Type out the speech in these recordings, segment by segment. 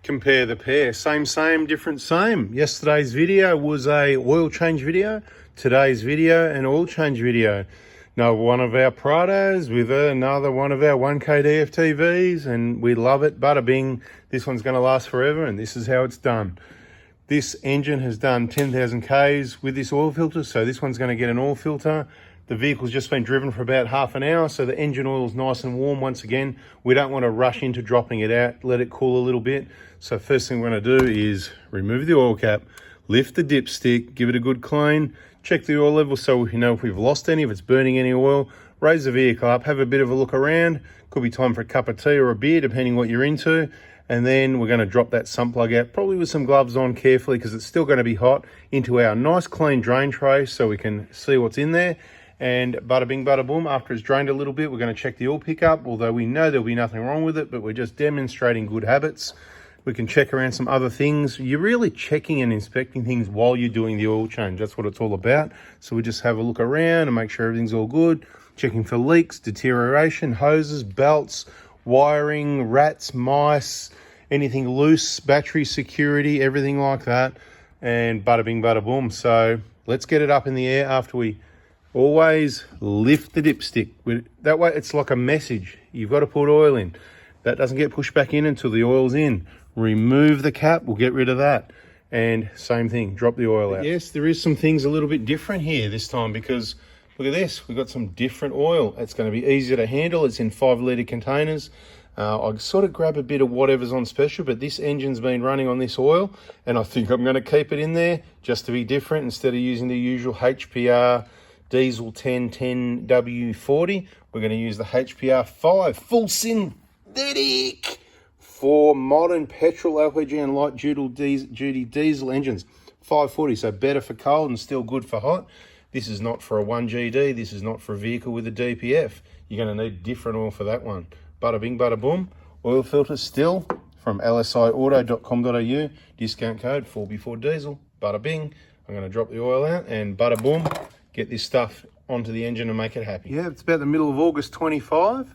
compare the pair. Same, different, same. Yesterday's video was a oil change video. Today's video, an oil change video. Now, one of our Prados with another one of our 1K DFTVs, and we love it. Bada bing. This one's going to last forever, and this is how it's done. This engine has done 10,000 Ks with this oil filter, so this one's going to get an oil filter. The vehicle's just been driven for about half an hour, so the engine oil is nice and warm once again. We don't want to rush into dropping it out, let it cool a little bit. So first thing we're going to do is remove the oil cap, lift the dipstick, give it a good clean, check the oil level so we know if we've lost any, if it's burning any oil, raise the vehicle up, have a bit of a look around. Could be time for a cup of tea or a beer, depending what you're into. And then we're going to drop that sump plug out, probably with some gloves on carefully because it's still going to be hot, into our nice clean drain tray so we can see what's in there. And bada bing, bada boom, after it's drained a little bit, we're going to check the oil pickup, although we know there'll be nothing wrong with it, but we're just demonstrating good habits. We can check around some other things. You're really checking and inspecting things while you're doing the oil change. That's what it's all about. So we just have a look around and make sure everything's all good. Checking for leaks, deterioration, hoses, belts, wiring, rats, mice, anything loose, battery security, everything like that. And bada bing, bada boom. So let's get it up in the air after we always lift the dipstick. That way it's like a message. You've got to put oil in. That doesn't get pushed back in until the oil's in. Remove the cap, we'll get rid of that. And same thing, drop the oil out. Yes, there is some things a little bit different here this time because look at this, we've got some different oil. It's going to be easier to handle. It's in 5-litre containers. I sort of grab a bit of whatever's on special, but this engine's been running on this oil, and I think I'm going to keep it in there just to be different. Instead of using the usual HPR diesel 1010W40, we're going to use the HPR 5 full synthetic for modern petrol, LPG and light duty diesel engines. 540, so better for cold and still good for hot. This is not for a 1GD. This is not for a vehicle with a DPF. You're going to need different oil for that one. Bada bing, bada boom. Oil filter still from lsiauto.com.au. Discount code 4B4Diesel. Bada bing. I'm going to drop the oil out and bada boom. Get this stuff onto the engine and make it happy. Yeah, it's about the middle of August 25.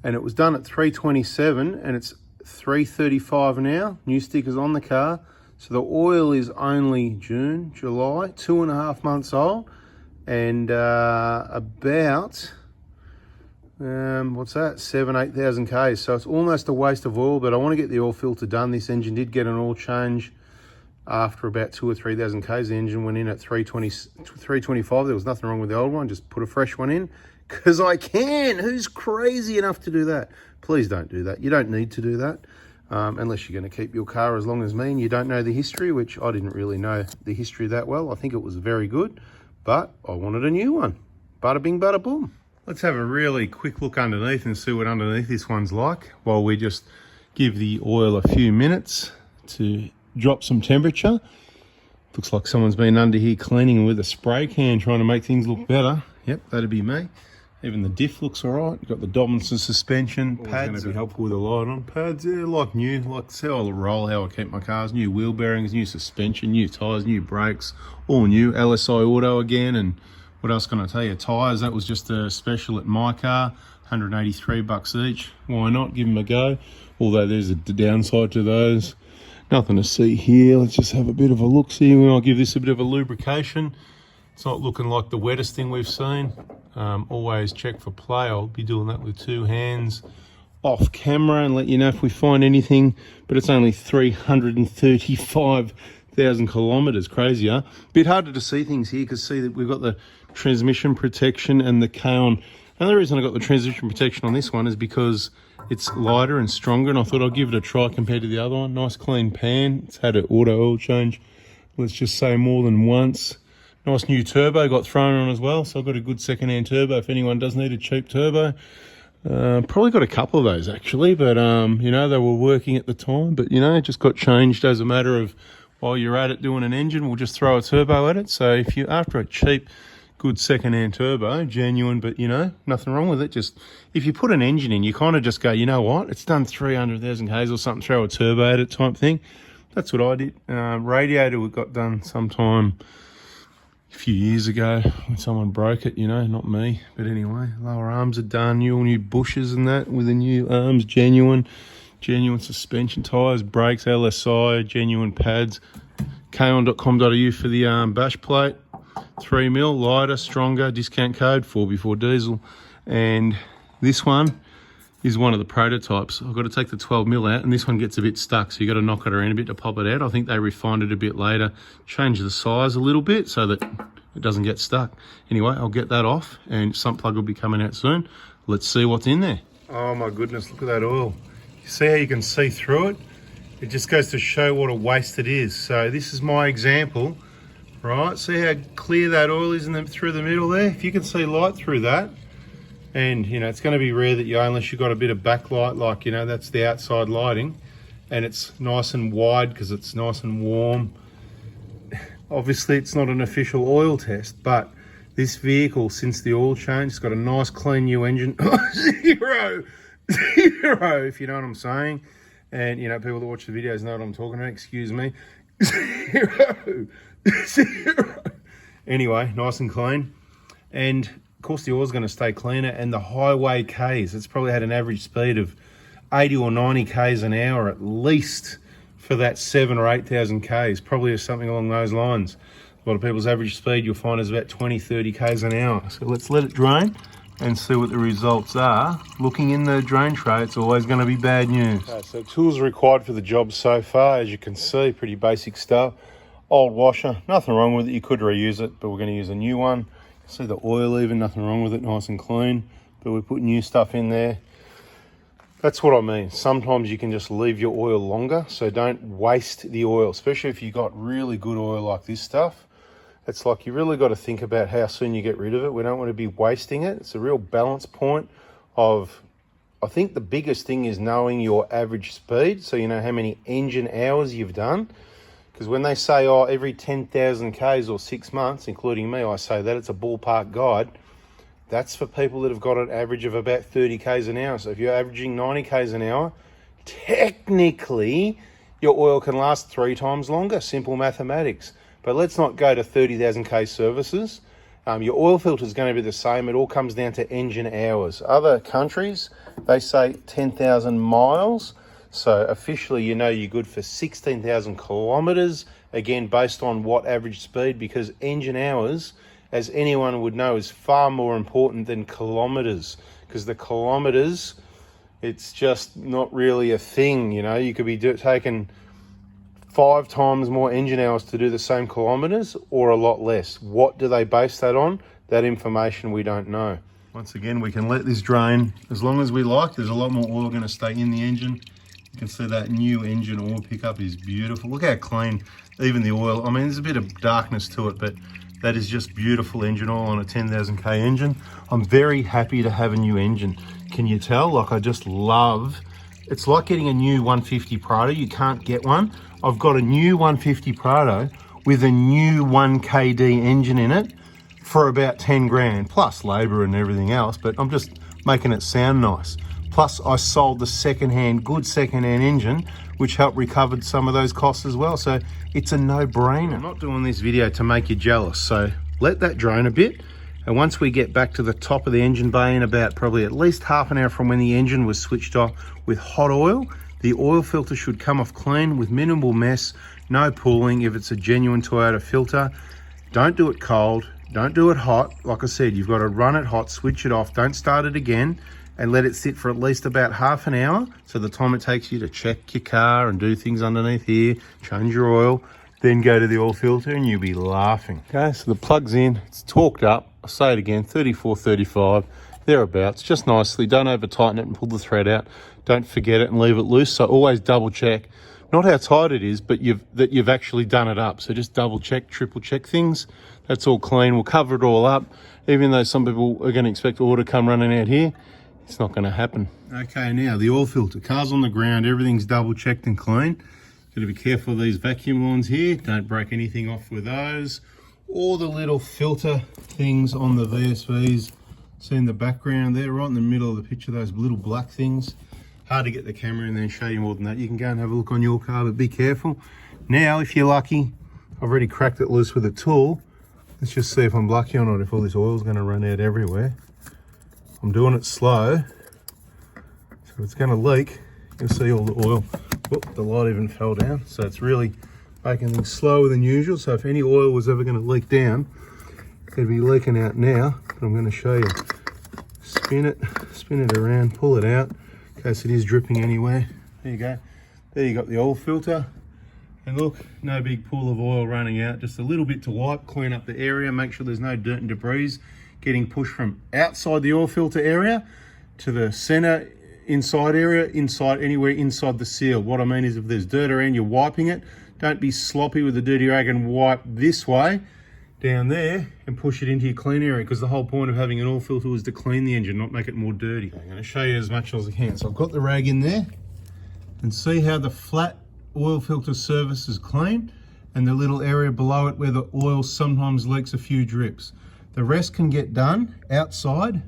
And it was done at 3:27 and it's 3:35 now. New stickers on the car. So the oil is only June, July, 2.5 months old. And about... what's that? 8,000 Ks. So it's almost a waste of oil, but I want to get the oil filter done. This engine did get an oil change after about 2,000 or 3,000 Ks. The engine went in at 325. There was nothing wrong with the old one. Just put a fresh one in because I can. Who's crazy enough to do that? Please don't do that. You don't need to do that unless you're going to keep your car as long as me and you don't know the history, which I didn't really know the history that well. I think it was very good, but I wanted a new one. Bada bing, bada boom. Let's have a really quick look underneath and see what underneath this one's like while we just give the oil a few minutes to drop some temperature. Looks like someone's been under here cleaning with a spray can trying to make things look better. Yep, that'd be me. Even the diff looks all right. You've got the Dobinson suspension. Pads going to be helpful with a light on. Pads, yeah, like new. Like how I roll, how I keep my cars. New wheel bearings, new suspension, new tyres, new brakes. All new. LSI Auto again. And what else can I tell you? Tyres, that was just a special at my car. $183 each. Why not? Give them a go. Although there's a downside to those. Nothing to see here. Let's just have a bit of a look-see. I'll give this a bit of a lubrication. It's not looking like the wettest thing we've seen. Always check for play. I'll be doing that with 2 hands off camera and let you know if we find anything. But it's only 335,000 kilometers. Crazy, huh? Bit harder to see things here because see that we've got the transmission protection and the K-on. Another reason I got the transmission protection on this one is because it's lighter and stronger, and I thought I'd give it a try compared to the other one. Nice clean pan. It's had an auto oil change, let's just say more than once. Nice new turbo got thrown on as well, so I've got a good second-hand turbo if anyone does need a cheap turbo. Probably got a couple of those actually, but you know, they were working at the time, but you know, it just got changed as a matter of while you're at it doing an engine, we'll just throw a turbo at it. So if you're after a cheap, good second-hand turbo, genuine, but you know, nothing wrong with it. Just if you put an engine in, you kind of just go, you know what, it's done 300,000 Ks or something, throw a turbo at it type thing. That's what I did. Radiator we got done sometime a few years ago when someone broke it, you know, not me. But anyway, lower arms are done, new bushes and that with the new arms, genuine. Genuine suspension tyres, brakes, LSI, genuine pads. K1.com.au for the bash plate. 3mm, lighter, stronger, discount code 4x4 diesel. And this one is one of the prototypes. I've got to take the 12mm out, and this one gets a bit stuck, so you've got to knock it around a bit to pop it out. I think they refined it a bit later, changed the size a little bit so that it doesn't get stuck. Anyway, I'll get that off, and sump plug will be coming out soon. Let's see what's in there. Oh my goodness, look at that oil. You see how you can see through it? It just goes to show what a waste it is. So this is my example, right? See how clear that oil is through the middle there? If you can see light through that, and you know, it's going to be rare that unless you've got a bit of backlight, like, you know, that's the outside lighting, and it's nice and wide because it's nice and warm. Obviously it's not an official oil test, but this vehicle, since the oil change, it's got a nice clean new engine. Zero, if you know what I'm saying. And you know, people that watch the videos know what I'm talking about, excuse me. Zero. Anyway, nice and clean. And of course the oil's going to stay cleaner, and the highway Ks, it's probably had an average speed of 80 or 90 Ks an hour at least for that 7,000 or 8,000 Ks, probably something along those lines. A lot of people's average speed you'll find is about 20, 30 Ks an hour. So let's let it drain and see what the results are. Looking in the drain tray, it's always going to be bad news. Okay, so tools required for the job so far, as you can see, pretty basic stuff. Old washer, nothing wrong with it, you could reuse it, but we're going to use a new one. See the oil even, nothing wrong with it, nice and clean, but we put new stuff in there. That's what I mean. Sometimes you can just leave your oil longer, so don't waste the oil, especially if you've got really good oil like this stuff. It's like you really got to think about how soon you get rid of it. We don't want to be wasting it. It's a real balance point of, I think the biggest thing is knowing your average speed, so you know how many engine hours you've done. Because when they say, oh, every 10,000 Ks or 6 months, including me, I say that, it's a ballpark guide. That's for people that have got an average of about 30 Ks an hour. So if you're averaging 90 Ks an hour, technically your oil can last 3 times longer, simple mathematics. But let's not go to 30,000 K services. Your oil filter is going to be the same. It all comes down to engine hours. Other countries, they say 10,000 miles. So officially, you know, you're good for 16,000 kilometers, again, based on what average speed, because engine hours, as anyone would know, is far more important than kilometers, because the kilometers, it's just not really a thing. You know, you could be taking 5 times more engine hours to do the same kilometers, or a lot less. What do they base that on? That information we don't know. Once again, we can let this drain as long as we like. There's a lot more oil going to stay in the engine. You can see that new engine oil pickup is beautiful. Look how clean even the oil, I mean, there's a bit of darkness to it, but that is just beautiful engine oil on a 10,000 K engine. I'm very happy to have a new engine. Can you tell? Like, I just love, it's like getting a new 150 Prado. You can't get one. I've got a new 150 Prado with a new 1KD engine in it for about 10 grand, plus labor and everything else, but I'm just making it sound nice. Plus, I sold the good second-hand engine, which helped recover some of those costs as well. So it's a no-brainer. I'm not doing this video to make you jealous, so let that drain a bit. And once we get back to the top of the engine bay in about probably at least half an hour from when the engine was switched off with hot oil, the oil filter should come off clean with minimal mess, no pooling if it's a genuine Toyota filter. Don't do it cold, don't do it hot. Like I said, you've got to run it hot, switch it off, don't start it again, and let it sit for at least about half an hour. So the time it takes you to check your car and do things underneath here, change your oil, then go to the oil filter and you'll be laughing. Okay, so the plug's in, it's torqued up. I'll say it again, 34, 35, thereabouts, just nicely. Don't over tighten it and pull the thread out. Don't forget it and leave it loose. So always double check, not how tight it is, but that you've actually done it up. So just double check, triple check things. That's all clean. We'll cover it all up. Even though some people are going to expect oil to come running out here, it's not going to happen. Okay, now the oil filter. Car's on the ground, everything's double checked and clean. Got to be careful of these vacuum lines here. Don't break anything off with those. All the little filter things on the VSVs. See in the background there, right in the middle of the picture, those little black things. Hard to get the camera in there and show you more than that. You can go and have a look on your car, but be careful. Now, if you're lucky, I've already cracked it loose with a tool. Let's just see if I'm lucky or not, if all this oil's going to run out everywhere. I'm doing it slow, so it's going to leak. You'll see all the oil. Whoop, the light even fell down. So it's really making things slower than usual. So if any oil was ever going to leak down, it'd be leaking out now. But I'm going to show you. Spin it around, pull it out in case it is dripping anywhere. There you go. There you got the oil filter. And look, no big pool of oil running out, just a little bit to wipe, clean up the area, make sure there's no dirt and debris getting pushed from outside the oil filter area to the center inside area, anywhere inside the seal. What I mean is if there's dirt around, you're wiping it. Don't be sloppy with the dirty rag and wipe this way down there and push it into your clean area, because the whole point of having an oil filter was to clean the engine, not make it more dirty. I'm going to show you as much as I can. So I've got the rag in there, and see how the flat oil filter surface is clean and the little area below it where the oil sometimes leaks a few drips. The rest can get done outside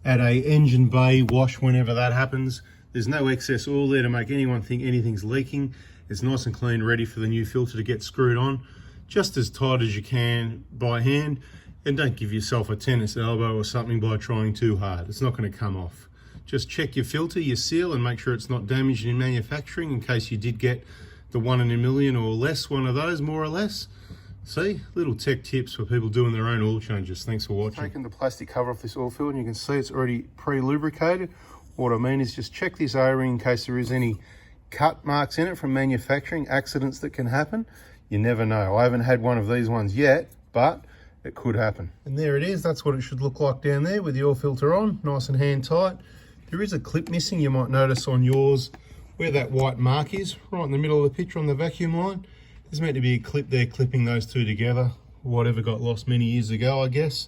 at a engine bay wash whenever that happens. There's no excess oil there to make anyone think anything's leaking. It's nice and clean, ready for the new filter to get screwed on. Just as tight as you can by hand, and don't give yourself a tennis elbow or something by trying too hard. It's not going to come off. Just check your filter, your seal, and make sure it's not damaged in manufacturing in case you did get the 1 in a million or less, one of those, more or less. See, little tech tips for people doing their own oil changes. Thanks for watching. Taking the plastic cover off this oil filter, and you can see it's already pre-lubricated. What I mean is just check this O-ring in case there is any cut marks in it from manufacturing, accidents that can happen. You never know. I haven't had one of these ones yet, but it could happen. And there it is. That's what it should look like down there with the oil filter on, nice and hand tight. There is a clip missing, you might notice on yours where that white mark is, right in the middle of the picture on the vacuum line. There's meant to be a clip there clipping those two together. Whatever got lost many years ago, I guess.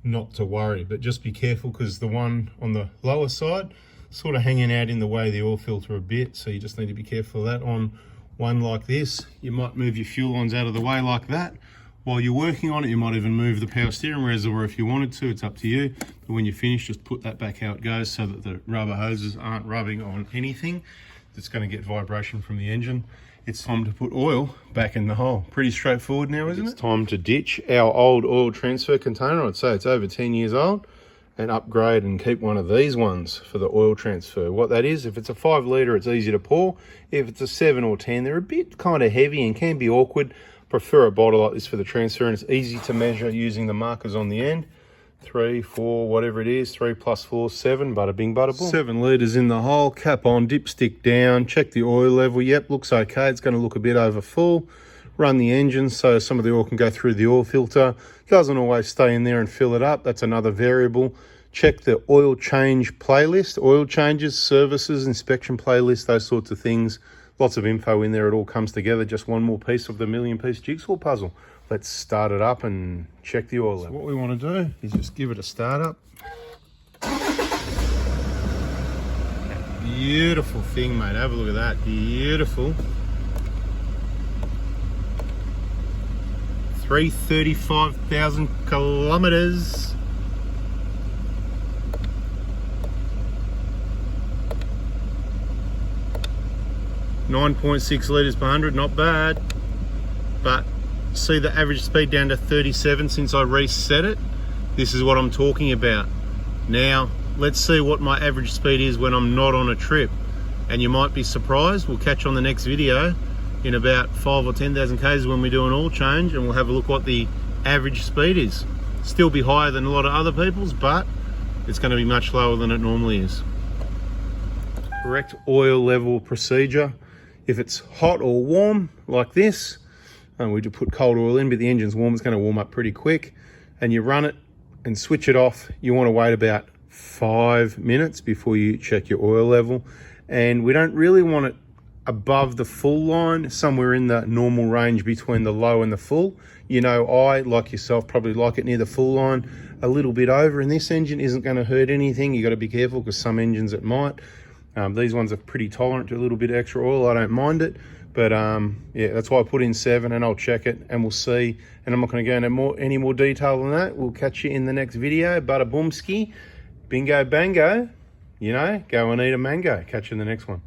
Not to worry, but just be careful because the one on the lower side sort of hanging out in the way of the oil filter a bit, so you just need to be careful of that. On one like this, you might move your fuel lines out of the way like that. While you're working on it, you might even move the power steering reservoir if you wanted to. It's up to you. But when you finish, just put that back how it goes so that the rubber hoses aren't rubbing on anything that's going to get vibration from the engine. It's time to put oil back in the hole. Pretty straightforward now, isn't it? It's time to ditch our old oil transfer container. I'd say it's over 10 years old, and upgrade and keep one of these ones for the oil transfer. What that is, if it's a 5 litre, it's easy to pour. If it's a 7 or 10, they're a bit kind of heavy and can be awkward. Prefer a bottle like this for the transfer, and it's easy to measure using the markers on the end. 3, 4, whatever it is, 3 plus 4, 7, bada bing, bada boom. 7 litres in the hole, cap on, dipstick down, check the oil level. Yep, looks okay. It's going to look a bit over full. Run the engine so some of the oil can go through the oil filter. Doesn't always stay in there and fill it up. That's another variable. Check the oil change playlist, oil changes, services, inspection playlist, those sorts of things. Lots of info in there. It all comes together. Just one more piece of the million-piece jigsaw puzzle. Let's start it up and check the oil level. So what we want to do is just give it a start up. Beautiful thing, mate. Have a look at that. Beautiful. 335,000 kilometers. .6 litres per 100, not bad. But see the average speed down to 37 since I reset it. This is what I'm talking about. Now, let's see what my average speed is when I'm not on a trip. And you might be surprised. We'll catch on the next video in about 5 or 10,000 k's when we do an oil change, and we'll have a look what the average speed is. Still be higher than a lot of other people's, but it's going to be much lower than it normally is. Correct oil level procedure. If it's hot or warm like this, and we just put cold oil in, but the engine's warm, it's going to warm up pretty quick, and you run it and switch it off. You want to wait about 5 minutes before you check your oil level, and we don't really want it above the full line, somewhere in the normal range between the low and the full. You know, I, like yourself, probably like it near the full line, a little bit over, and this engine isn't going to hurt anything. You got to be careful because some engines it might. These ones are pretty tolerant to a little bit extra oil. I don't mind it, but yeah, that's why I put in 7, and I'll check it and we'll see. And I'm not going to go into any more detail than that. We'll catch you in the next video. Bada boomski, bingo bango, you know, go and eat a mango. Catch you in the next one.